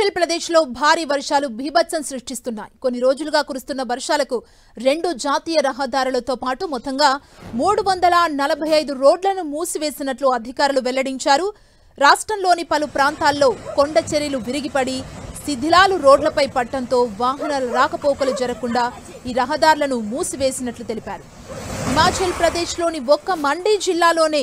హిమాచల్ ప్రదేశ్లో భారీ వర్షాలు బీభత్సం సృష్టిస్తున్నాయి. కొన్ని రోజులుగా కురుస్తున్న వర్షాలకు 2 జాతీయ రహదారులతో పాటు మొత్తంగా 345 రోడ్లను మూసివేసినట్లు అధికారులు వెల్లడించారు. రాష్ట్రంలోని పలు ప్రాంతాల్లో కొండ చర్యలు విరిగిపడి శిథిలాలు రోడ్లపై పట్టడంతో వాహనాల రాకపోకలు జరగకుండా ఈ రహదారులను మూసివేసినట్లు తెలిపారు. హిమాచల్ ప్రదేశ్లోని ఒక్క మండి జిల్లాలోనే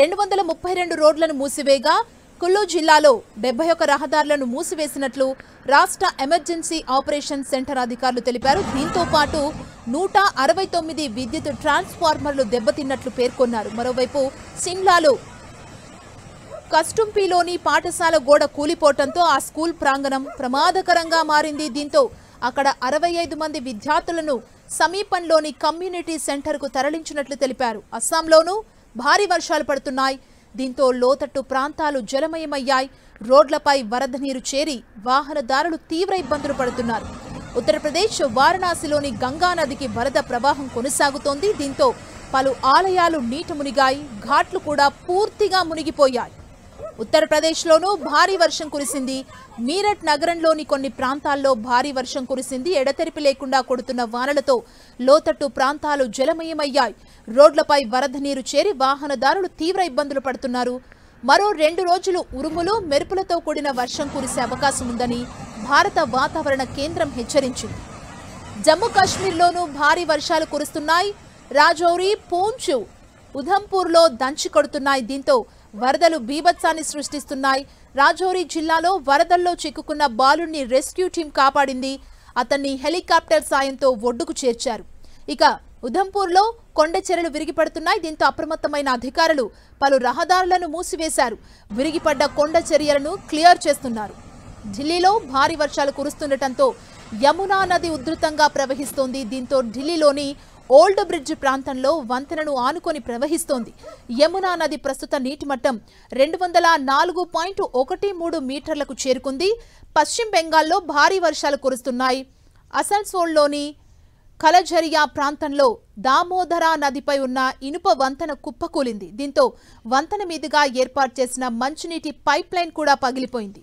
232 రోడ్లను మూసివేగా కుల్లు జిల్లాలో 71 రహదారులను మూసివేసినట్లు రాష్ట్ర ఎమర్జెన్సీ ఆపరేషన్ సెంటర్ అధికారులు తెలిపారు. దీంతో పాటు 169 విద్యుత్ ట్రాన్స్ఫార్మర్లు దెబ్బతిన్నట్లు పేర్కొన్నారు. మరోవైపు సిమ్లాలో కస్టుంపీలోని పాఠశాల గోడ కూలిపోవడంతో ఆ స్కూల్ ప్రాంగణం ప్రమాదకరంగా మారింది. దీంతో అక్కడ 65 మంది విద్యార్థులను సమీపంలోని కమ్యూనిటీ సెంటర్కు తరలించినట్లు తెలిపారు. అస్సాంలోనూ భారీ వర్షాలు పడుతున్నాయి. దీంతో లోతట్టు ప్రాంతాలు జలమయమయ్యాయి. రోడ్లపై వరద నీరు చేరి వాహనదారులు తీవ్ర ఇబ్బందులు పడుతున్నారు. ఉత్తరప్రదేశ్ వారణాసిలోని గంగా నదికి వరద ప్రవాహం కొనసాగుతోంది. దీంతో పలు ఆలయాలు నీట మునిగాయి. ఘాట్లు కూడా పూర్తిగా మునిగిపోయాయి. ఉత్తరప్రదేశ్లోనూ భారీ వర్షం కురిసింది. మీరట్ నగరంలోని కొన్ని ప్రాంతాల్లో భారీ వర్షం కురిసింది. ఎడతెరిపి లేకుండా కొడుతున్న వానలతో లోతట్టు ప్రాంతాలు జలమయమయ్యాయి. రోడ్లపై వరద నీరు చేరి వాహనదారులు తీవ్ర ఇబ్బందులు పడుతున్నారు. మరో 2 రోజులు ఉరుములు మెరుపులతో కూడిన వర్షం కురిసే అవకాశం ఉందని భారత వాతావరణ కేంద్రం హెచ్చరించింది. జమ్మూ కాశ్మీర్లోనూ భారీ వర్షాలు కురుస్తున్నాయి. రాజౌరి, పూంచ్, ఉధంపూర్లో దంచి కొడుతున్నాయి. దీంతో వరదలు బీభత్సాన్ని సృష్టిస్తున్నాయి. రాజౌరి జిల్లాలో వరదల్లో చిక్కుకున్న బాలుడిని రెస్క్యూ టీం కాపాడింది. అతన్ని హెలికాప్టర్ సాయంతో ఒడ్డుకు చేర్చారు. ఇక ఉధంపూర్లో కొండ చర్యలు విరిగిపడుతున్నాయి. దీంతో అప్రమత్తమైన అధికారులు పలు రహదారులను మూసివేశారు. విరిగిపడ్డ కొండ చర్యలను క్లియర్ చేస్తున్నారు. ఢిల్లీలో భారీ వర్షాలు కురుస్తుండటంతో యమునా నది ఉధృతంగా ప్రవహిస్తోంది. దీంతో ఢిల్లీలోని ఓల్డ్ బ్రిడ్జ్ ప్రాంతంలో వంతెనను ఆనుకొని ప్రవహిస్తోంది. యమునా నది ప్రస్తుత నీటి మట్టం 204.13 మీటర్లకు చేరుకుంది. పశ్చిమ బెంగాల్లో భారీ వర్షాలు కురుస్తున్నాయి. అసన్సోల్లోని కలఝరియా ప్రాంతంలో దామోదరా నదిపై ఉన్న ఇనుప వంతెన కుప్పకూలింది. దీంతో వంతెన మీదుగా ఏర్పాటు చేసిన మంచినీటి పైప్ లైన్ కూడా పగిలిపోయింది.